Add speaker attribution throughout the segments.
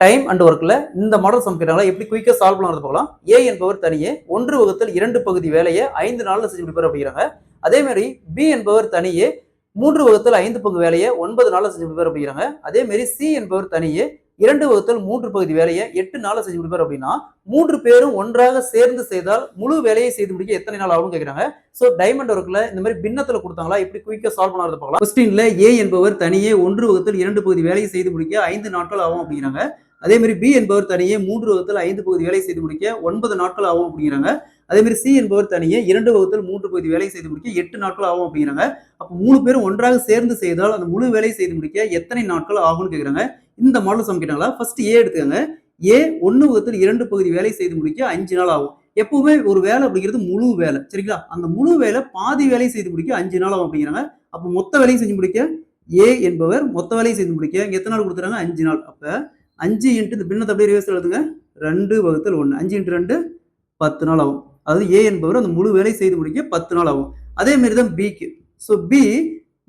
Speaker 1: Time and ஒர்க்ல இந்த model some கேட்டாங்களா எப்படி குயிக்கா சால்வ் பண்ணுறது போகலாம். ஏ என்பவர் தனியே 1/2 பகுதி வேலையை 5 நாள்ல செஞ்சு முடிப்பார் அப்படிங்கிறாங்க. அதே மாதிரி பி என்பவர் தனியே 3/5 பங்கு வேலையை 9 நாள்ல செஞ்சு முடிப்பார் அப்படிங்கிறாங்க. அதே மாதிரி சி என்பவர் தனியே 2/3 பகுதி வேலையை 8 நாள்ல செஞ்சு முடிப்பார் அப்படின்னா 3 பேரும் ஒன்றாக சேர்ந்து செய்தால் முழு வேலையை செய்து முடிக்க எத்தனை நாள் ஆகும் கேட்கிறாங்க. சோ டைமண்ட் ஒர்க்ல இந்த மாதிரி பின்னத்துல கொடுத்தாங்களா எப்படி குயிக்கா சால்வ் பண்ணுறது பார்க்கலாம். கொஸ்டின்ல ஏ என்பவர் தனியே 1/2 பகுதி வேலையை செய்து முடிக்க 5 நாட்கள் ஆகும் அப்படிங்கிறாங்க. அதே மாதிரி பி என்பவர் தனியே 3/5 பகுதி வேலை செய்து முடிக்க 9 நாட்கள் ஆகும் அப்படிங்கிறாங்க. அதே மாதிரி சி என்பவர் தனியே 2/3 பகுதி வேலை செய்து முடிக்க 8 நாட்கள் ஆகும் அப்படிங்கிறாங்க. அப்போ 3 பேரும் ஒன்றாக சேர்ந்து செய்தால் அந்த முழு வேலை செய்து முடிக்க எத்தனை நாட்கள் ஆகும்னு கேட்குறாங்க. இந்த மாடல் சம் கேட்டாங்களா. ஃபர்ஸ்ட் ஏ எடுத்துக்கோங்க. ஏ 1/2 பகுதி வேலை செய்து முடிக்க 5 நாள் ஆகும். எப்பவுமே ஒரு வேலை அப்படிங்கிறது முழு வேலை, சரிங்களா? அந்த முழு வேலை பாதி வேலை செய்து முடிக்க 5 நாள் ஆகும் அப்படிங்கிறாங்க. அப்போ மொத்த வேலையை செஞ்சு முடிக்க ஏ என்பவர் மொத்த வேலையை செய்து முடிக்க எத்தனை நாள் கொடுத்துறாங்க? 5 நாள். அப்ப 5 இன்ட்டு இந்த பின்னத்தை அப்படியே ரிவர்ஸ் எழுதுங்க. 2/1 5 இன்ட்டு 2 10 நாள் ஆகும். அதாவது ஏ என்பவர் அந்த முழு வேலை செய்து முடிக்க 10 நாள் ஆகும். அதே மாதிரி தான் பிக்கு. ஸோ பி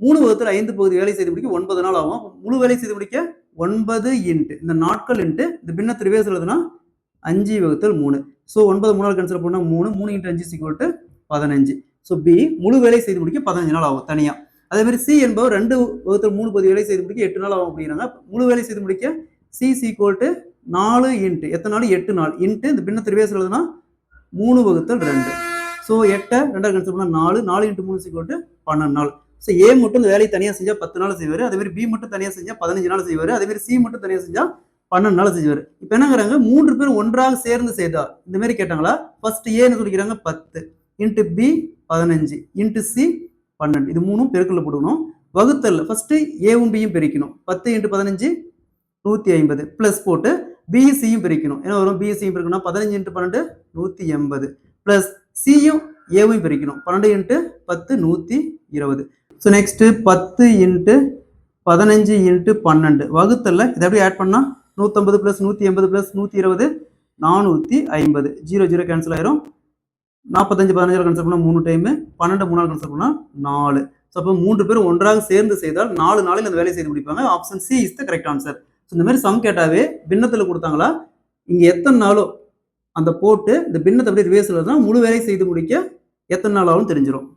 Speaker 1: 3/5 பகுதி வேலை செய்து முடிக்க 9 நாள் ஆகும். முழு வேலை செய்து முடிக்க 9 இன்ட்டு இந்த நாட்கள் இன்ட்டு இந்த பின்னத்தை ரிவர்ஸ் எழுதுனா 5/3. ஸோ 9 3 கேன்சல் பண்ணால் 3 3 இன்ட்டு 5 = 15. ஸோ பி முழு வேலை செய்து முடிக்க 15 நாள் ஆகும் தனியா. அதே மாதிரி சி என்பவர் 2/3 பகுதி வேலை செய்து முடிக்க 8 நாள் ஆகும் அப்படிங்கிறாங்க. முழு வேலை செய்து முடிக்க சி = 4 இன்ட்டு எத்தனை நாள்? 8 நாள் இன்ட்டு இந்த பின்னத்தை ரிவர்ஸ் எழுதுனா 3/2. ஸோ 8 2 கேன்சல் பண்ணால் 4 4 இன்ட்டு 3 = 12 நாள். ஸோ ஏ மட்டும் இந்த வேலையை தனியாக செஞ்சால் 10 நாள் செய்வார். அதே மாதிரி பி மட்டும் தனியாக செஞ்சால் 15 நாள் செய்வார். அதே மாதிரி சி மட்டும் தனியாக செஞ்சால் 12 நாள் செய்வார். இப்போ என்னங்கிறாங்க? 3 பேரும் ஒன்றாக சேர்ந்து செய்தா இந்த மாதிரி கேட்டாங்களா. ஃபர்ஸ்ட் ஏன்னு சொல்லிக்கிறாங்க 10 இன்ட்டு பி 15 இன்ட்டு சி 12. இது மூணும் பெருக்கல்ல போடணும். வகுத்தல் ஃபர்ஸ்ட் ஏவும் பியும் பெருக்கணும். 10 இன்ட்டு 15 150 பிளஸ் போட்டு பிசியும் பிரிக்கணும். என்ன வரும்? பிசியும் பிரிக்கணும் 15 இன்ட்டு 12 180 பிளஸ் சியும் ஏவும் பிரிக்கணும். 12 into 10 120. So next 10 into 15 into 12 வகுத்தல்ல இதை எப்படி ஆட் பண்ணா 150 பிளஸ் 180 பிளஸ் 120 450. 0 0 கேன்சல் ஆயிரும். 45 15 கேன்சல் பண்ணா 3 டைம் 12 3 கேன்சல் பண்ணா 4. ஸோ அப்போ 3 பேரும் ஒன்றாக சேர்ந்து செய்தால் 4 நாளில் அந்த வேலையை செய்து முடிப்பாங்க. Option C is the correct answer. இந்த மாதிரி சம் கேட்டாவே பின்னத்தில் கொடுத்தாங்களா இங்க எத்தனை நாளோ அந்த போட்டு இந்த பின்னத்தை அப்படியே ரிவர்ஸ் எழுதுனா முழு வேலை செய்து முடிக்க எத்தனை நாள் ஆகும் தெரிஞ்சிடும்.